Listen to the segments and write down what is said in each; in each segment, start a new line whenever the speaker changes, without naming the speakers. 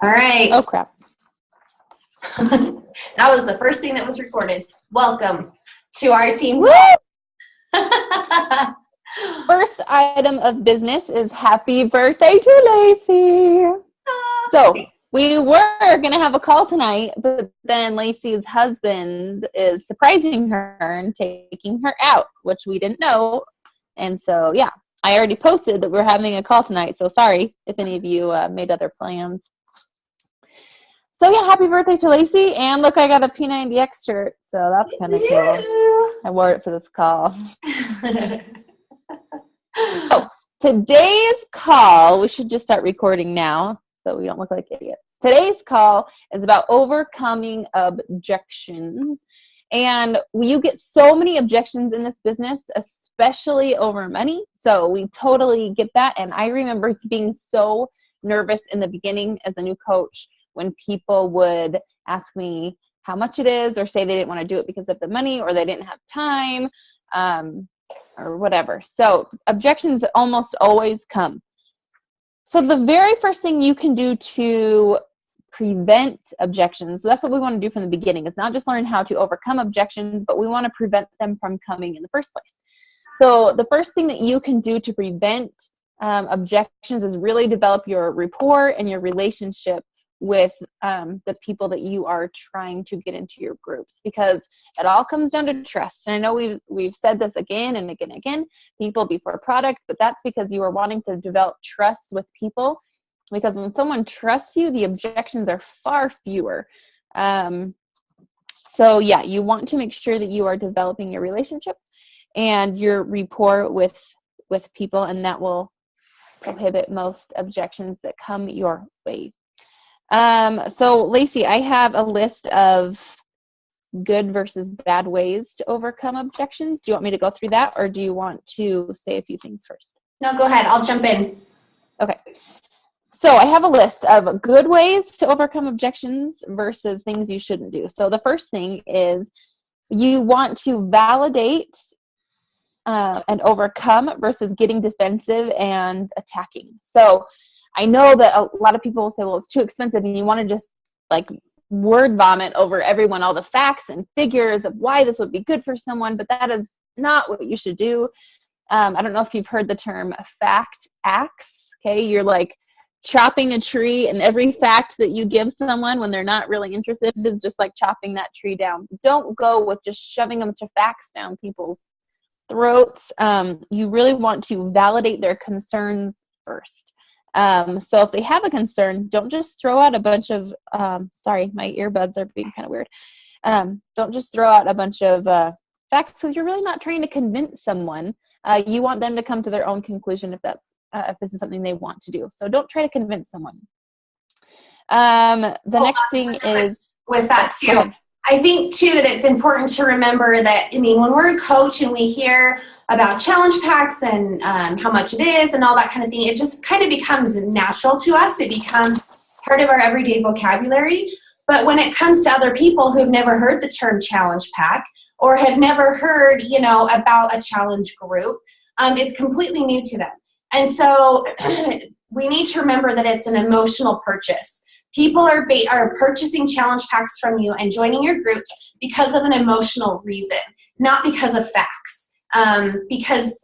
All right.
Oh, crap.
That was the first thing that was recorded. Welcome to our team.
Woo! First item of business is happy birthday to Lacey. So we were going to have a call tonight, but then Lacey's husband is surprising her and taking her out, which we didn't know. And so, yeah, I already posted that we're having a call tonight. So sorry if any of you made other plans. So yeah, happy birthday to Lacey. And look, I got a P90X shirt. So that's kind of cool. I wore it for this call. So today's call, we should just start recording now so we don't look like idiots. Today's call is about overcoming objections. And you get so many objections in this business, especially over money. So we totally get that. And I remember being so nervous in the beginning as a new coach when people would ask me how much it is or say they didn't want to do it because of the money or they didn't have time or whatever. So objections almost always come. So the very first thing you can do to prevent objections, so that's what we want to do from the beginning. It's not just learn how to overcome objections, but we want to prevent them from coming in the first place. So the first thing that you can do to prevent objections is really develop your rapport and your relationship with the people that you are trying to get into your groups, because it all comes down to trust. And I know we've said this again and again and again, people before product, but that's because you are wanting to develop trust with people, because when someone trusts you, the objections are far fewer. So yeah, you want to make sure that you are developing your relationship and your rapport with people, and that will prohibit most objections that come your way. So Lacey, I have a list of good versus bad ways to overcome objections. Do you want me to go through that, or do you want to say a few things first?
No, go ahead. I'll jump in.
Okay. So I have a list of good ways to overcome objections versus things you shouldn't do. So the first thing is you want to validate and overcome versus getting defensive and attacking. So I know that a lot of people will say, well, it's too expensive, and you want to just like word vomit over everyone, all the facts and figures of why this would be good for someone, but that is not what you should do. I don't know if you've heard the term fact axe. Okay. You're like chopping a tree, and every fact that you give someone when they're not really interested is just like chopping that tree down. Don't go with just shoving a bunch of facts down people's throats. You really want to validate their concerns first. So if they have a concern, don't just throw out a bunch of, sorry, my earbuds are being kind of weird. Don't just throw out a bunch of facts, because you're really not trying to convince someone. You want them to come to their own conclusion if this is something they want to do. So don't try to convince someone. The next thing is
with that too. I think too that it's important to remember that, I mean, when we're a coach and we hear about challenge packs and how much it is and all that kind of thing, it just kind of becomes natural to us. It becomes part of our everyday vocabulary. But when it comes to other people who've never heard the term challenge pack or have never heard, about a challenge group, it's completely new to them. And so we need to remember that it's an emotional purchase. People are purchasing challenge packs from you and joining your groups because of an emotional reason, not because of facts. Because,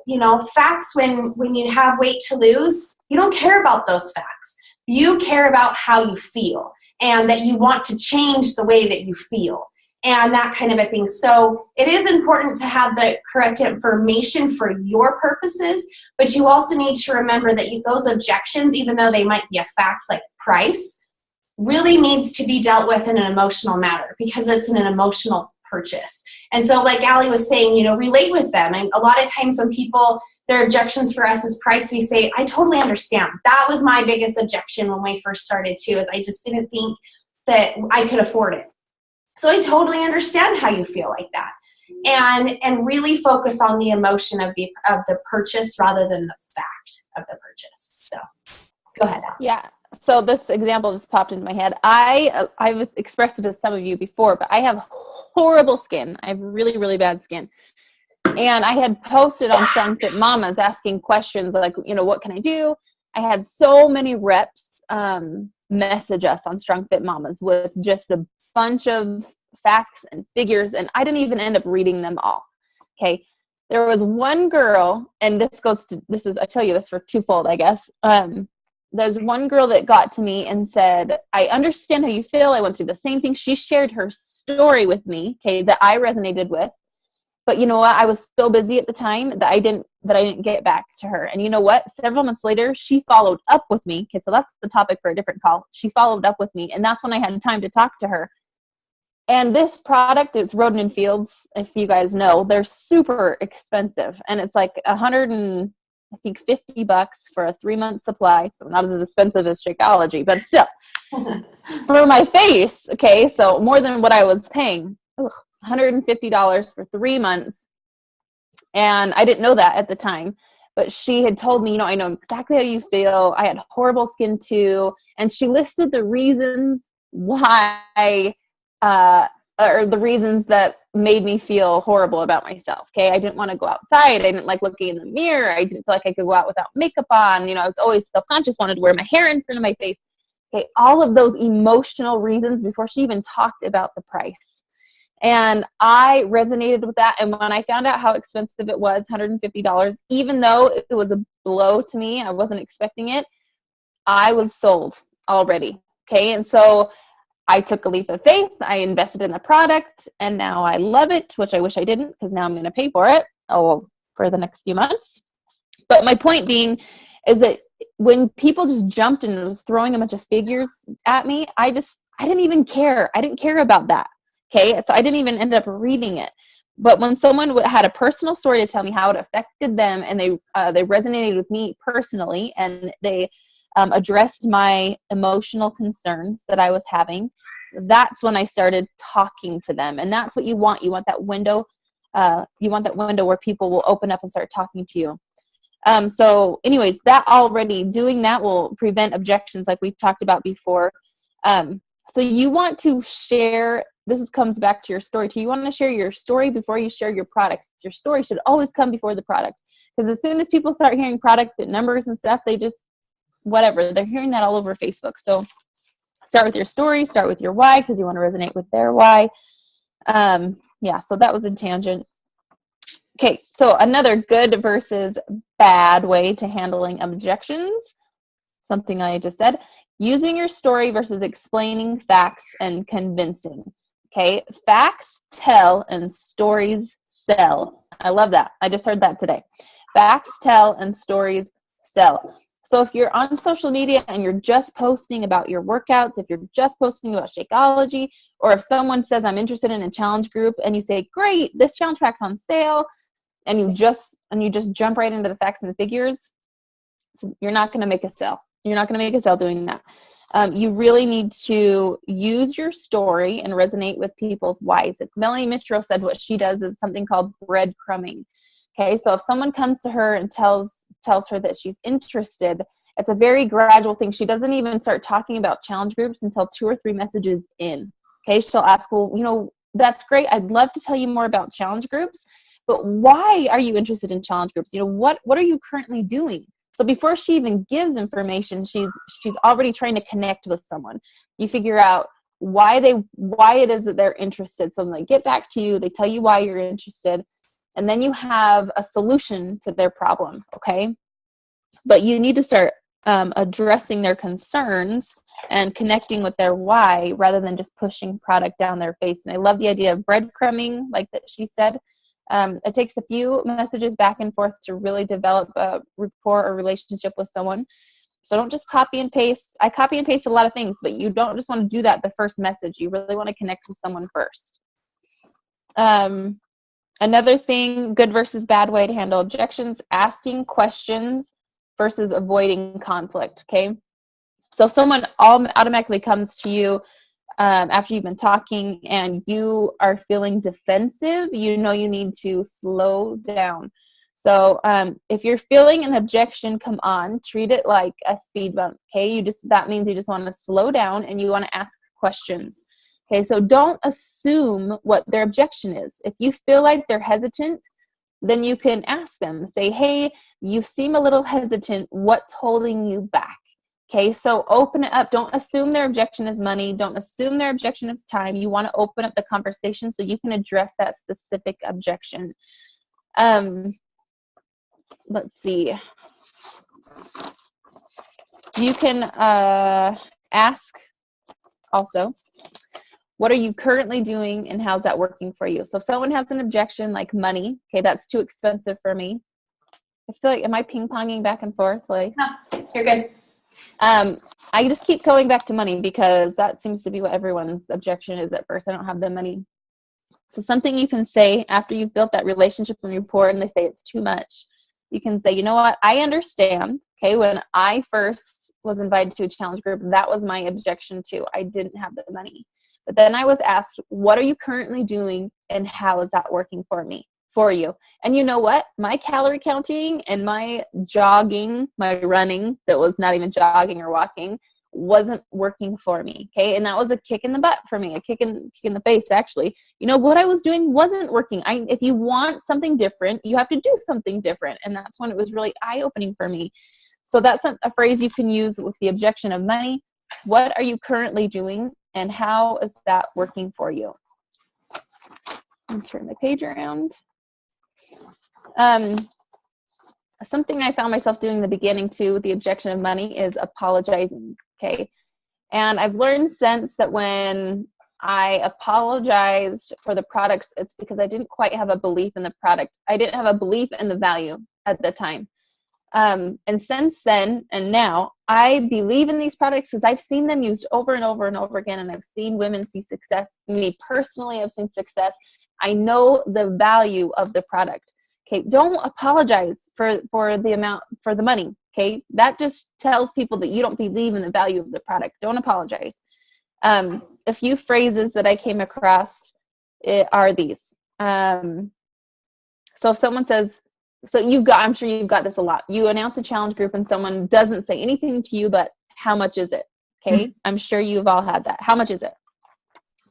facts, when you have weight to lose, you don't care about those facts. You care about how you feel and that you want to change the way that you feel and that kind of a thing. So it is important to have the correct information for your purposes, but you also need to remember that those objections, even though they might be a fact like price, really needs to be dealt with in an emotional manner because it's an emotional purchase. And so like Allie was saying, relate with them. And a lot of times when their objections for us is price, we say, I totally understand. That was my biggest objection when we first started too, is I just didn't think that I could afford it. So I totally understand how you feel like that. And really focus on the emotion of the purchase rather than the fact of the purchase. So go ahead, Allie.
Yeah. So this example just popped into my head. I've expressed it to some of you before, but I have horrible skin. I have really, really bad skin. And I had posted on Strong Fit Mamas asking questions like, what can I do? I had so many reps message us on Strong Fit Mamas with just a bunch of facts and figures, and I didn't even end up reading them all. Okay. There was one girl, and I tell you this for twofold, I guess. There's one girl that got to me and said, I understand how you feel. I went through the same thing. She shared her story with me, okay, that I resonated with. But you know what? I was so busy at the time that I didn't get back to her. And you know what? Several months later, she followed up with me. Okay, so that's the topic for a different call. She followed up with me, and that's when I had time to talk to her. And this product, it's Roden & Fields, if you guys know, they're super expensive. And it's like $150 for a 3-month supply. So not as expensive as Shakeology, but still. For my face, okay, so more than what I was paying. $150 for 3 months. And I didn't know that at the time. But she had told me, I know exactly how you feel. I had horrible skin too. And she listed the reasons why or the reasons that made me feel horrible about myself. Okay. I didn't want to go outside. I didn't like looking in the mirror. I didn't feel like I could go out without makeup on. I was always self-conscious, wanted to wear my hair in front of my face. Okay. All of those emotional reasons before she even talked about the price. And I resonated with that. And when I found out how expensive it was, $150, even though it was a blow to me, I wasn't expecting it, I was sold already. Okay. And so I took a leap of faith. I invested in the product, and now I love it, which I wish I didn't, because now I'm going to pay for it for the next few months. But my point being is that when people just jumped and was throwing a bunch of figures at me, I didn't even care. I didn't care about that. Okay. So I didn't even end up reading it. But when someone had a personal story to tell me how it affected them, and they resonated with me personally, and they addressed my emotional concerns that I was having, that's when I started talking to them. And that's what you want. You want that window. Where people will open up and start talking to you. So anyways, doing that will prevent objections, like we talked about before. So you want to share, comes back to your story too. You want to share your story before you share your products. Your story should always come before the product, because as soon as people start hearing product numbers and stuff, they just, whatever, they're hearing that all over Facebook. So start with your story, start with your why, because you want to resonate with their why. So that was a tangent. Okay, so another good versus bad way to handling objections, something I just said, using your story versus explaining facts and convincing. Okay, facts tell and stories sell. I love that. I just heard that today. Facts tell and stories sell. So if you're on social media and you're just posting about your workouts, if you're just posting about Shakeology, or if someone says, I'm interested in a challenge group, and you say, great, this challenge pack's on sale, and you just jump right into the facts and the figures, you're not going to make a sale. You're not going to make a sale doing that. You really need to use your story and resonate with people's whys. If Melanie Mitro said what she does is something called breadcrumbing. Okay, so if someone comes to her and tells her that she's interested, it's a very gradual thing. She doesn't even start talking about challenge groups until 2 or 3 messages in. Okay, she'll ask, well, that's great. I'd love to tell you more about challenge groups, but why are you interested in challenge groups? What are you currently doing? So before she even gives information, she's already trying to connect with someone. You figure out why it is that they're interested. So they get back to you, they tell you why you're interested, and then you have a solution to their problem, okay? But you need to start addressing their concerns and connecting with their why, rather than just pushing product down their face. And I love the idea of breadcrumbing, like that she said. It takes a few messages back and forth to really develop a rapport or relationship with someone. So don't just copy and paste. I copy and paste a lot of things, but you don't just want to do that the first message. You really want to connect with someone first. Another thing, good versus bad way to handle objections, asking questions versus avoiding conflict, okay? So if someone automatically comes to you after you've been talking and you are feeling defensive, you need to slow down. So if you're feeling an objection come on, treat it like a speed bump, okay? That means you just want to slow down and you want to ask questions. Okay, so don't assume what their objection is. If you feel like they're hesitant, then you can ask them. Say, hey, you seem a little hesitant. What's holding you back? Okay, so open it up. Don't assume their objection is money. Don't assume their objection is time. You want to open up the conversation so you can address that specific objection. Let's see. You can ask also, what are you currently doing and how's that working for you? So if someone has an objection like money, okay, that's too expensive for me. I feel like, am I ping-ponging back and forth? Like,
No, you're good.
I just keep going back to money because that seems to be what everyone's objection is at first. I don't have the money. So something you can say after you've built that relationship and rapport and they say it's too much, you can say, you know what, I understand. Okay, when I first was invited to a challenge group, that was my objection too. I didn't have the money. But then I was asked, what are you currently doing and how is that working for you? And you know what? My calorie counting and my jogging, my running that was not even jogging or walking wasn't working for me. Okay. And that was a kick in the butt for me, a kick in the face, actually. You know, what I was doing wasn't working. If you want something different, you have to do something different. And that's when it was really eye-opening for me. So that's a phrase you can use with the objection of money. What are you currently doing and how is that working for you? Let me turn my page around. Something I found myself doing in the beginning too with the objection of money is apologizing. Okay. And I've learned since that when I apologized for the products, it's because I didn't quite have a belief in the product. I didn't have a belief in the value at the time. And since then and now, I believe in these products because I've seen them used over and over and over again. And I've seen women see success. Me personally, I've seen success. I know the value of the product. Okay, don't apologize for the money. Okay, that just tells people that you don't believe in the value of the product. Don't apologize. A few phrases that I came across are these. So if someone says, I'm sure you've got this a lot. You announce a challenge group and someone doesn't say anything to you but how much is it? Okay, mm-hmm. I'm sure you've all had that. How much is it?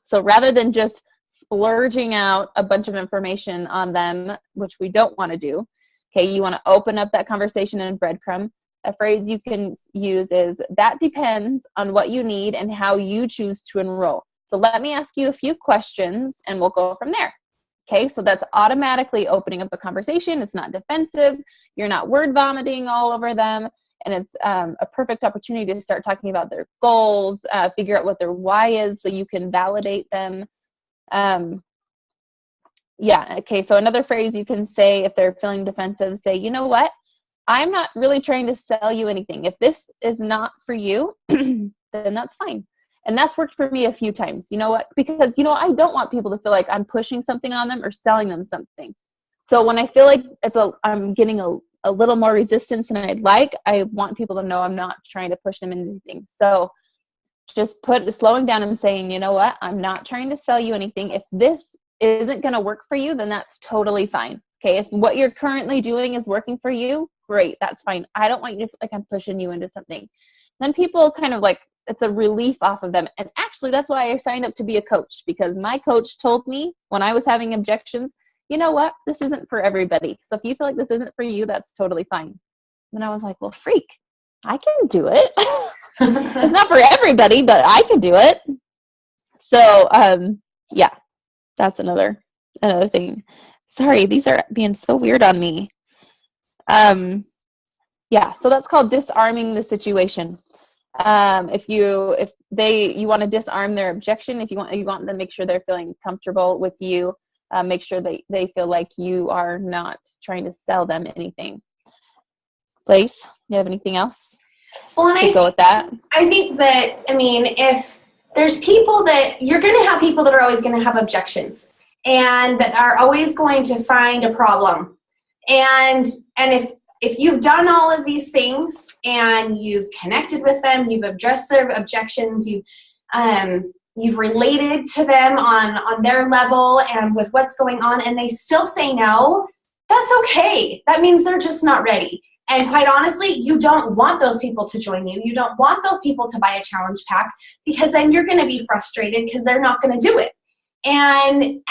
So rather than just splurging out a bunch of information on them, which we don't want to do. Okay, you want to open up that conversation in breadcrumb. A phrase you can use is, that depends on what you need and how you choose to enroll. So let me ask you a few questions and we'll go from there. Okay, so that's automatically opening up a conversation. It's not defensive. You're not word vomiting all over them. And it's a perfect opportunity to start talking about their goals, figure out what their why is so you can validate them. Okay, so another phrase you can say if they're feeling defensive, say, you know what? I'm not really trying to sell you anything. If this is not for you, then that's fine. And that's worked for me a few times. You know what? Because, I don't want people to feel like I'm pushing something on them or selling them something. So when I feel like I'm getting a little more resistance than I'd like, I want people to know I'm not trying to push them into anything. So just slowing down and saying, you know what? I'm not trying to sell you anything. If this isn't going to work for you, then that's totally fine. Okay. If what you're currently doing is working for you, great. That's fine. I don't want you to feel like I'm pushing you into something. Then people kind of it's a relief off of them. And actually, that's why I signed up to be a coach, because my coach told me when I was having objections, you know what? This isn't for everybody. So if you feel like this isn't for you, that's totally fine. And I was like, well, freak, I can do it. It's not for everybody, but I can do it. So, that's another thing. Sorry, these are being so weird on me. So that's called disarming the situation. If you want to disarm their objection, if you want them to make sure they're feeling comfortable with you, make sure they feel like you are not trying to sell them anything. Blaze, you have anything else?
Well, and
go with that.
I think that, if there's people that you're going to have people that are always going to have objections and that are always going to find a problem. And if you've done all of these things and you've connected with them, you've addressed their objections, you've related to them on their level and with what's going on, and they still say no, that's okay. That means they're just not ready. And quite honestly, you don't want those people to join you. You don't want those people to buy a challenge pack, because then you're going to be frustrated because they're not going to do it. And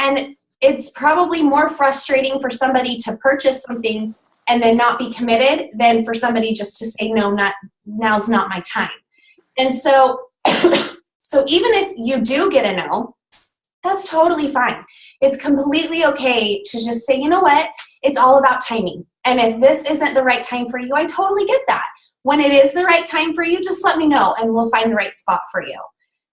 it's probably more frustrating for somebody to purchase something and then not be committed than for somebody just to say, no, now's not my time. And so, so even if you do get a no, that's totally fine. It's completely okay to just say, you know what, it's all about timing. And if this isn't the right time for you, I totally get that. When it is the right time for you, just let me know and we'll find the right spot for you.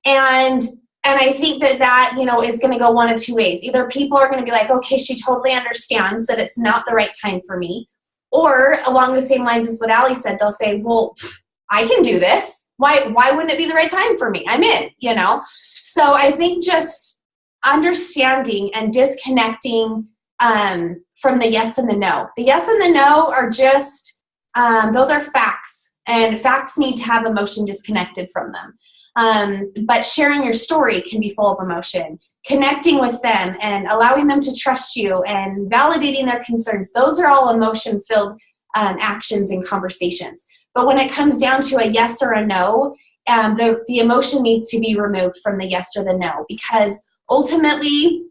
And I think that, you know, is going to go one of two ways. Either people are going to be like, okay, she totally understands that it's not the right time for me. Or along the same lines as what Allie said, they'll say, well, I can do this. Why wouldn't it be the right time for me? I'm in, you know? So I think just understanding and disconnecting from the yes and the no. The yes and the no are just, those are facts, and facts need to have emotion disconnected from them. But sharing your story can be full of emotion. Connecting with them and allowing them to trust you and validating their concerns, those are all emotion-filled actions and conversations. But when it comes down to a yes or a no, the emotion needs to be removed from the yes or the no, because ultimately,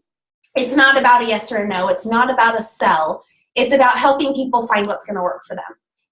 it's not about a yes or a no. It's not about a sell. It's about helping people find what's going to work for them.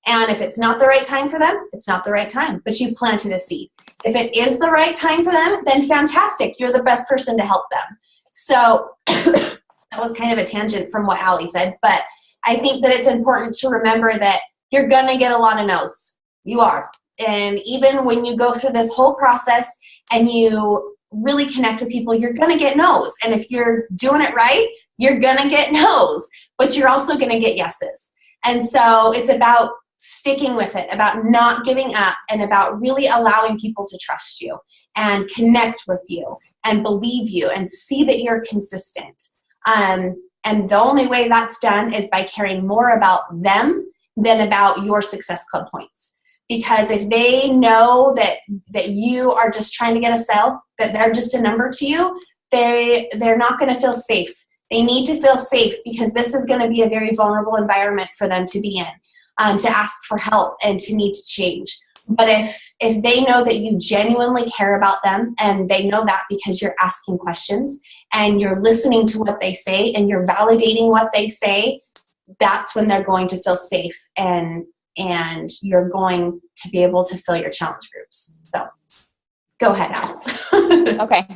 And if it's not the right time for them, it's not the right time, but you've planted a seed. If it is the right time for them, then fantastic. You're the best person to help them. So that was kind of a tangent from what Allie said, but I think that it's important to remember that you're going to get a lot of no's. You are. And even when you go through this whole process and you really connect with people, you're going to get no's. And if you're doing it right, you're going to get no's, but you're also going to get yeses. And so it's about sticking with it, about not giving up, and about really allowing people to trust you and connect with you and believe you and see that you're consistent. And the only way that's done is by caring more about them than about your Success Club points. Because if they know that you are just trying to get a sale, that they're just a number to you, they're not going to feel safe. They need to feel safe, because this is going to be a very vulnerable environment for them to be in, to ask for help and to need to change. But if they know that you genuinely care about them, and they know that because you're asking questions and you're listening to what they say and you're validating what they say, that's when they're going to feel safe, and you're going to be able to fill your challenge groups. So go ahead, Al.
Okay.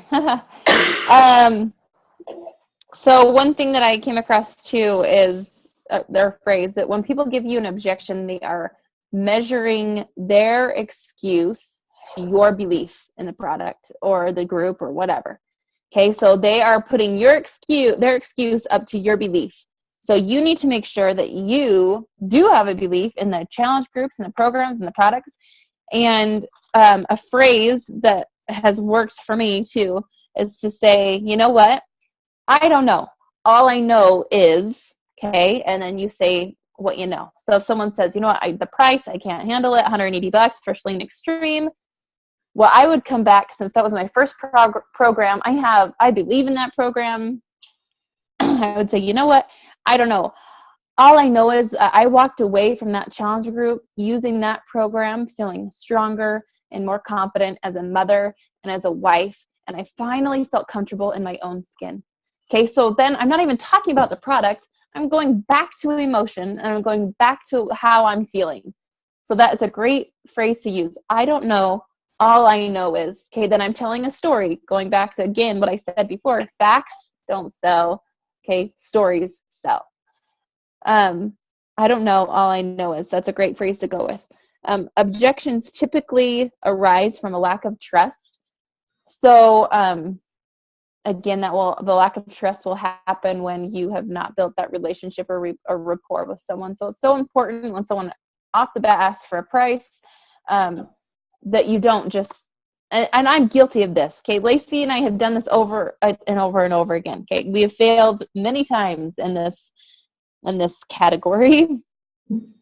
So one thing that I came across too is their phrase that when people give you an objection, they are measuring their excuse to your belief in the product or the group or whatever. Okay, so they are putting their excuse up to your belief. So you need to make sure that you do have a belief in the challenge groups and the programs and the products. And a phrase that has worked for me too is to say, you know what? I don't know. All I know is, okay, and then you say what you know. So if someone says, you know what, the price, I can't handle it, $180 for Schleen Extreme. Well, I would come back, since that was my first program. I believe in that program. I would say, you know what? I don't know. All I know is I walked away from that challenge group using that program, feeling stronger and more confident as a mother and as a wife. And I finally felt comfortable in my own skin. Okay, so then I'm not even talking about the product. I'm going back to emotion, and I'm going back to how I'm feeling. So that is a great phrase to use. I don't know. All I know is, okay, then I'm telling a story. Going back to, again, what I said before, facts don't sell. Okay, stories sell. I don't know. All I know is, that's a great phrase to go with. Objections typically arise from a lack of trust. So, again, the lack of trust will happen when you have not built that relationship or rapport with someone. So it's so important when someone off the bat asks for a price, that you don't just, and I'm guilty of this. Okay, Lacey and I have done this over and over and over again. Okay, we have failed many times in this category.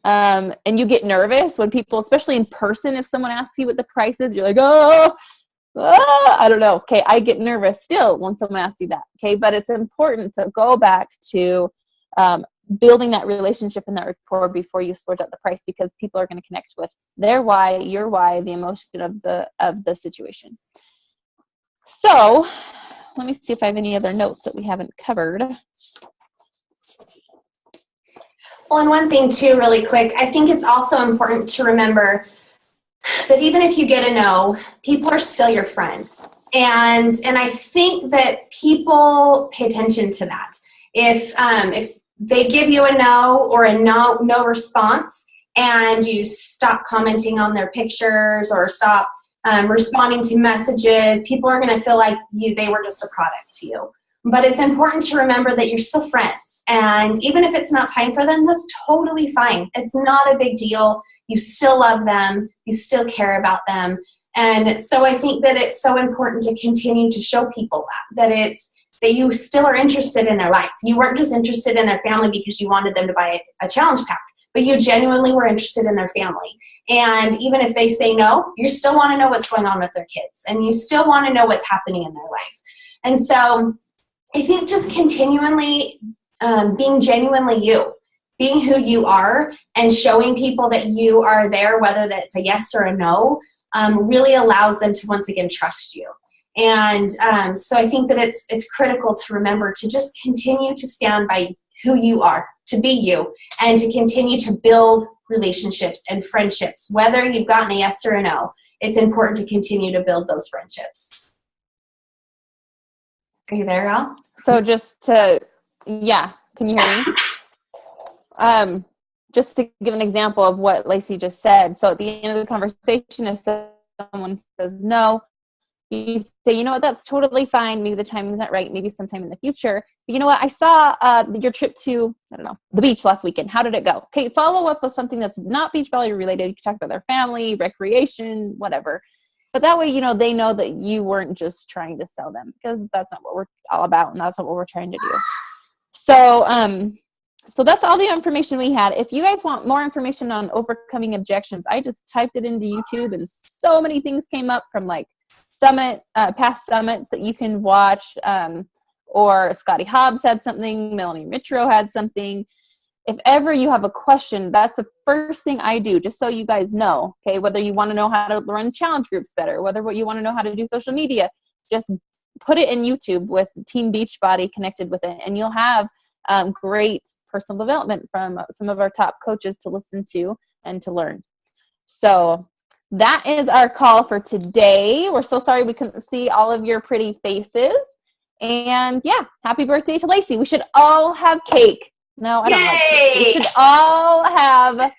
And you get nervous when people, especially in person, if someone asks you what the price is, you're like, I don't know. Okay, I get nervous still when someone asks you that. Okay, but it's important to go back to building that relationship and that rapport before you sort out the price, because people are going to connect with their why, your why, the emotion of the situation. So let me see if I have any other notes that we haven't covered.
Well, and one thing too, really quick, I think it's also important to remember that even if you get a no, people are still your friend. And I think that people pay attention to that. If they give you a no or a no response, and you stop commenting on their pictures or stop responding to messages, people are going to feel like they were just a product to you. But it's important to remember that you're still friends. And even if it's not time for them, that's totally fine. It's not a big deal. You still love them. You still care about them. And so I think that it's so important to continue to show people that you still are interested in their life. You weren't just interested in their family because you wanted them to buy a challenge pack, but you genuinely were interested in their family. And even if they say no, you still want to know what's going on with their kids, and you still want to know what's happening in their life. And so I think just continually being genuinely you, being who you are, and showing people that you are there, whether that's a yes or a no, really allows them to once again trust you. And so I think that it's critical to remember to just continue to stand by who you are, to be you, and to continue to build relationships and friendships. Whether you've gotten a yes or a no, it's important to continue to build those friendships. Are you there, Al?
So yeah, can you hear me? Just to give an example of what Lacey just said. So at the end of the conversation, if someone says no, you say, you know what, that's totally fine. Maybe the timing isn't right. Maybe sometime in the future. But you know what, I saw your trip to, I don't know, the beach last weekend. How did it go? Okay, follow up with something that's not beach volley related. You can talk about their family, recreation, whatever. But that way, they know that you weren't just trying to sell them, because that's not what we're all about, and that's not what we're trying to do. So, so that's all the information we had. If you guys want more information on overcoming objections, I just typed it into YouTube, and so many things came up from like past summits that you can watch, or Scotty Hobbs had something, Melanie Mitro had something. If ever you have a question, that's the first thing I do, just so you guys know, okay, whether you want to know how to run challenge groups better, whether what you want to know how to do social media, just put it in YouTube with Team Beachbody connected with it, and you'll have great personal development from some of our top coaches to listen to and to learn. So that is our call for today. We're so sorry we couldn't see all of your pretty faces. And yeah, happy birthday to Lacey. We should all have cake. No, I don't like cake. We should all have,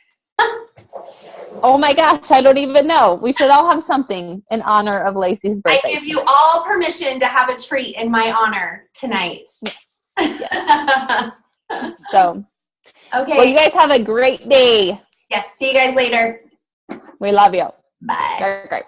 oh my gosh, I don't even know. We should all have something in honor of Lacey's birthday.
I give you all permission to have a treat in my honor tonight.
Yes. So,
okay.
Well, you guys have a great day.
Yes. See you guys later.
We love you.
Bye.
Great.